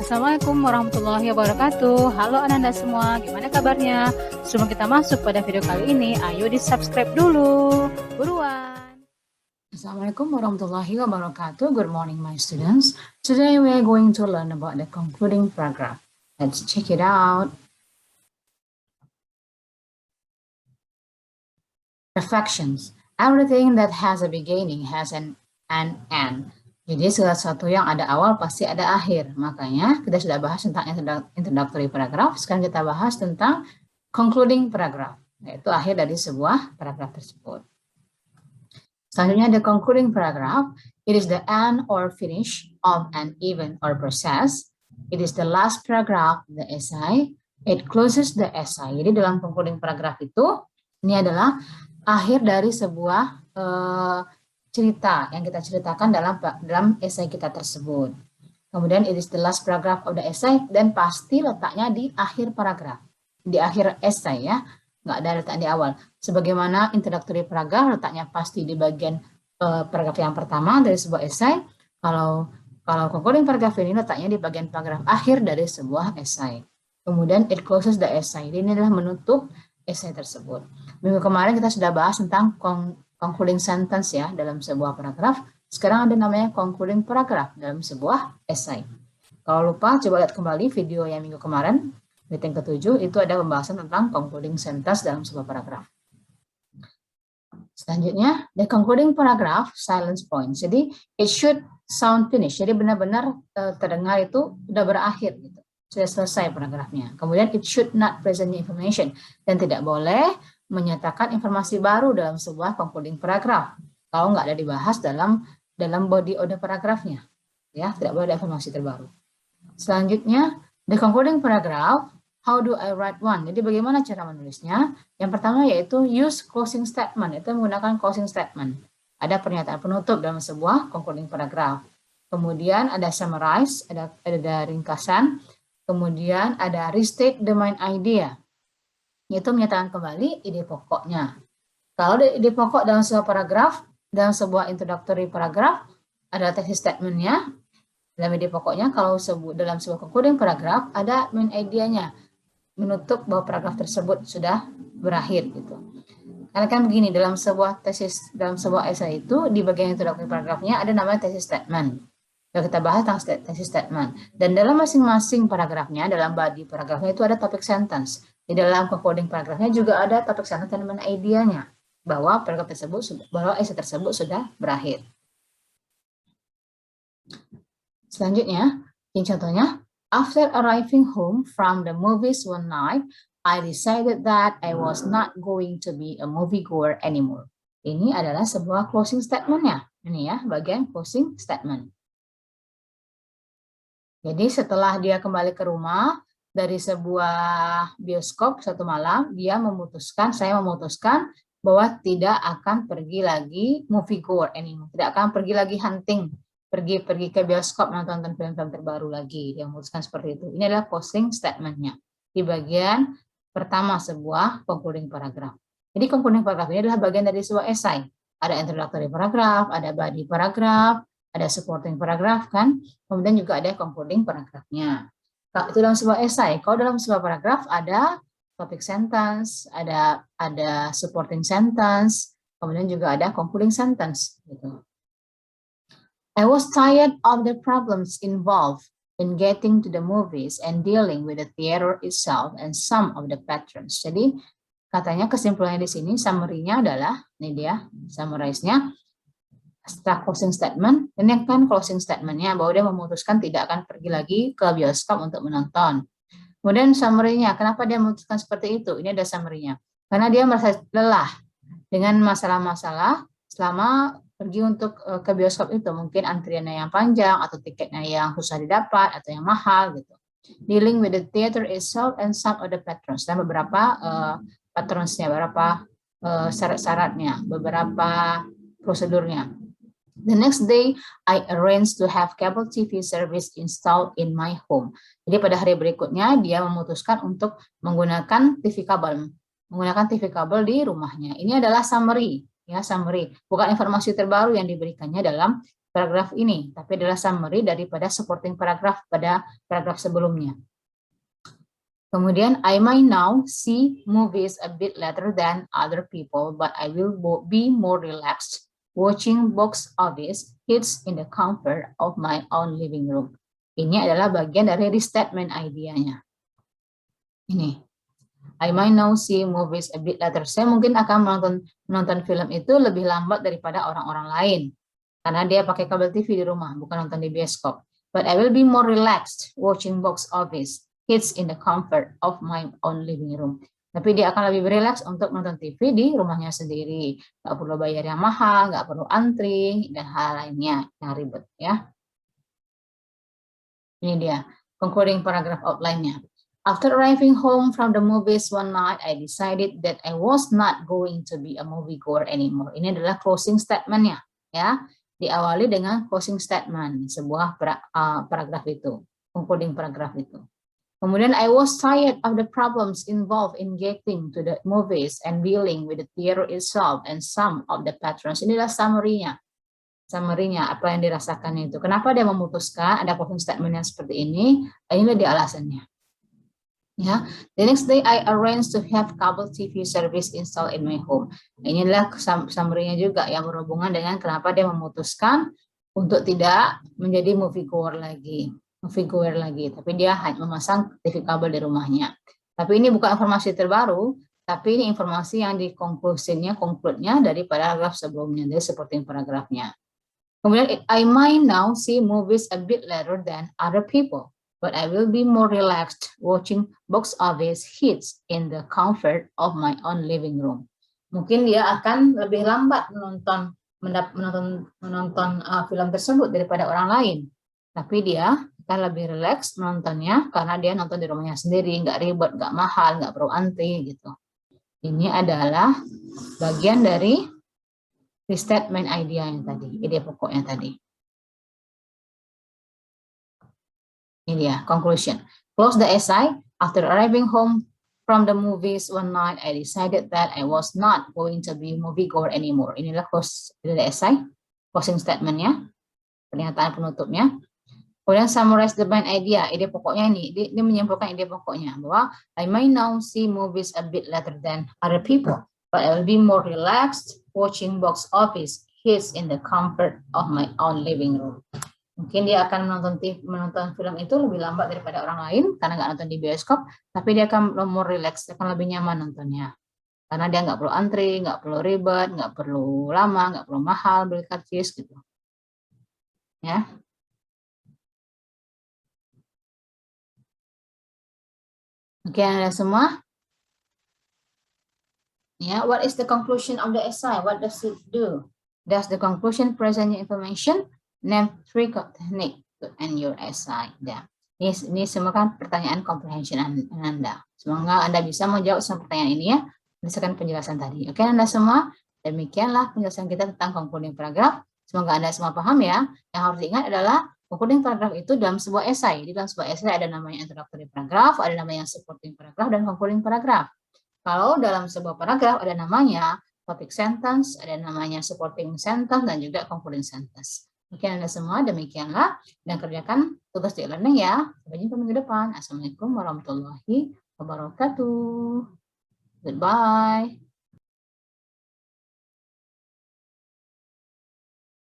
Assalamualaikum warahmatullahi wabarakatuh. Halo Ananda semua, gimana kabarnya? Sebelum kita masuk pada video kali ini, ayo di subscribe dulu. Buruan. Assalamualaikum warahmatullahi wabarakatuh. Good morning my students. Today we are going to learn about the concluding paragraph. Let's check it out. Reflections. Everything that has a beginning has an end. Jadi segala sesuatu yang ada awal pasti ada akhir. Makanya kita sudah bahas tentang introductory paragraph. Sekarang kita bahas tentang concluding paragraph, yaitu akhir dari sebuah paragraf tersebut. Selanjutnya, the concluding paragraph. It is the end or finish of an event or process. It is the last paragraph of the essay. It closes the essay. Jadi dalam concluding paragraph itu, ini adalah akhir dari sebuah cerita yang kita ceritakan dalam esai kita tersebut. Kemudian it is the last paragraph of the essay, dan pasti letaknya di akhir paragraf, di akhir esai ya, nggak ada letak di awal. Sebagaimana introductory paragraph letaknya pasti di bagian paragraf yang pertama dari sebuah esai. Kalau concluding paragraph ini letaknya di bagian paragraf akhir dari sebuah esai. Kemudian it closes the essay. Ini adalah menutup esai tersebut. Minggu kemarin kita sudah bahas tentang concluding sentence ya dalam sebuah paragraf. Sekarang ada namanya concluding paragraph dalam sebuah esai. Kalau lupa, coba lihat kembali video yang minggu kemarin, meeting ke-7, itu ada pembahasan tentang concluding sentence dalam sebuah paragraf. Selanjutnya, the concluding paragraph, silence point. Jadi, it should sound finished. Jadi benar-benar terdengar itu sudah berakhir gitu. Sudah selesai paragrafnya. Kemudian, it should not present new information. Dan tidak boleh menyatakan informasi baru dalam sebuah concluding paragraph kalau nggak ada dibahas dalam body of the paragrafnya, ya, tidak boleh ada informasi terbaru. Selanjutnya, the concluding paragraph, how do I write one? Jadi bagaimana cara menulisnya? Yang pertama yaitu use closing statement, itu menggunakan closing statement. Ada pernyataan penutup dalam sebuah concluding paragraph. Kemudian ada summarize, ada ringkasan. Kemudian ada restate the main idea, yaitu menyatakan kembali ide pokoknya. Kalau ada ide pokok dalam sebuah paragraf, dalam sebuah introductory paragraph, ada thesis statement-nya, dalam ide pokoknya. Kalau dalam sebuah concluding paragraph, ada main idea-nya, menutup bahwa paragraf tersebut sudah berakhir gitu. Karena kan begini, dalam sebuah tesis, dalam sebuah esai itu, di bagian introductory paragrafnya ada namanya thesis statement. Kalau kita bahas tentang thesis statement. Dan dalam masing-masing paragrafnya, dalam body paragrafnya itu ada topic sentence. Di dalam concluding paragrafnya juga ada topik sentence dan mana idenya bahwa paragraf tersebut bahwa esai tersebut sudah berakhir. Selanjutnya, ini contohnya, after arriving home from the movies one night, I decided that I was not going to be a moviegoer anymore. Ini adalah sebuah closing statement-nya. Ini ya, bagian closing statement. Jadi setelah dia kembali ke rumah dari sebuah bioskop satu malam, saya memutuskan bahwa tidak akan pergi lagi moviegoer anymore, tidak akan pergi lagi hunting, pergi ke bioskop nonton film-film terbaru lagi. Dia memutuskan seperti itu. Ini adalah closing statement-nya di bagian pertama sebuah concluding paragraph. Jadi concluding paragraph ini adalah bagian dari sebuah esai. Ada introductory paragraph, ada body paragraph, ada supporting paragraph kan, kemudian juga ada concluding paragrafnya. Itu dalam sebuah esai. Kalau dalam sebuah paragraf ada topic sentence, ada supporting sentence, kemudian juga ada concluding sentence. Gitu. I was tired of the problems involved in getting to the movies and dealing with the theater itself and some of the patrons. Jadi katanya kesimpulannya di sini, summary-nya adalah, ini dia summarize-nya, setelah closing statement, ini kan closing statement-nya bahwa dia memutuskan tidak akan pergi lagi ke bioskop untuk menonton. Kemudian summary-nya, kenapa dia memutuskan seperti itu? Ini ada summary-nya. Karena dia merasa lelah dengan masalah-masalah selama pergi untuk ke bioskop itu. Mungkin antriannya yang panjang, atau tiketnya yang susah didapat, atau yang mahal gitu. Dealing with the theater itself and some of the patrons. Dan beberapa patronsnya, beberapa syarat-syaratnya, beberapa prosedurnya. The next day, I arranged to have cable TV service installed in my home. Jadi pada hari berikutnya dia memutuskan untuk menggunakan TV kabel di rumahnya. Ini adalah summary, ya summary. Bukan informasi terbaru yang diberikannya dalam paragraf ini, tapi adalah summary daripada supporting paragraph pada paragraf sebelumnya. Kemudian, I might now see movies a bit later than other people, but I will be more relaxed watching box office hits in the comfort of my own living room. Ini adalah bagian dari restatement idea-nya. Ini, I might now see movies a bit later. Saya mungkin akan menonton film itu lebih lambat daripada orang-orang lain, karena dia pakai kabel TV di rumah, bukan nonton di bioskop. But I will be more relaxed watching box office hits in the comfort of my own living room. Tapi dia akan lebih relax untuk nonton TV di rumahnya sendiri. Nggak perlu bayar yang mahal, nggak perlu antri, dan hal lainnya yang ribet. Ya. Ini dia, concluding paragraph outline-nya. After arriving home from the movies one night, I decided that I was not going to be a moviegoer anymore. Ini adalah closing statement-nya. Ya. Diawali dengan closing statement, sebuah paragraf itu, concluding paragraf itu. Kemudian, I was tired of the problems involved in getting to the movies and dealing with the theater itself and some of the patrons. Inilah summary-nya. Summary-nya, apa yang dirasakannya itu. Kenapa dia memutuskan, ada closing statement yang seperti ini, inilah dia alasannya. Ya, the next day I arranged to have cable TV service installed in my home. Inilah summary-nya juga yang berhubungan dengan kenapa dia memutuskan untuk tidak menjadi moviegoer lagi. Tapi dia hanya memasang TV kabel di rumahnya. Tapi ini bukan informasi terbaru, tapi ini informasi yang conclude-nya dari paragraf sebelumnya, dari supporting paragrafnya. Kemudian, I might now see movies a bit later than other people, but I will be more relaxed watching box office hits in the comfort of my own living room. Mungkin dia akan lebih lambat menonton film tersebut daripada orang lain, tapi dia akan lebih rileks menontonnya karena dia nonton di rumahnya sendiri, nggak ribet, nggak mahal, nggak perlu antri gitu. Ini adalah bagian dari restatement idea yang tadi, ide pokoknya tadi. Ini dia, conclusion. Close the essay. After arriving home from the movies one night, I decided that I was not going to be moviegoer anymore. Inilah close the essay, closing statement-nya, pernyataan penutupnya. Kemudian summarize the main idea, ide pokoknya ini, dia menyimpulkan ide pokoknya bahwa I might now see movies a bit later than other people, but I will be more relaxed watching box office hits in the comfort of my own living room. Mungkin dia akan menonton film itu lebih lambat daripada orang lain karena nggak nonton di bioskop, tapi dia akan more relax, akan lebih nyaman nontonnya. Karena dia nggak perlu antri, nggak perlu ribet, nggak perlu lama, nggak perlu mahal beli karcis gitu. Ya. Oke, Anda semua? Yeah, what is the conclusion of the essay? What does it do? Does the conclusion present information? Name 3 techniques to end your essay. Ya. Ini semua kan pertanyaan comprehension Anda. Semoga Anda bisa menjawab semua pertanyaan ini ya, berdasarkan penjelasan tadi. Oke, Anda semua, demikianlah penjelasan kita tentang concluding paragraph. Semoga Anda semua paham ya. Yang harus diingat adalah concluding paragraph itu dalam sebuah esai. Di dalam sebuah esai ada namanya introductory paragraph, ada namanya supporting paragraph, dan concluding paragraph. Kalau dalam sebuah paragraph ada namanya topic sentence, ada namanya supporting sentence, dan juga concluding sentence. Mungkin Anda semua, demikianlah. Dan kerjakan tugas di e-learning ya. Sampai jumpa minggu depan. Assalamualaikum warahmatullahi wabarakatuh. Goodbye.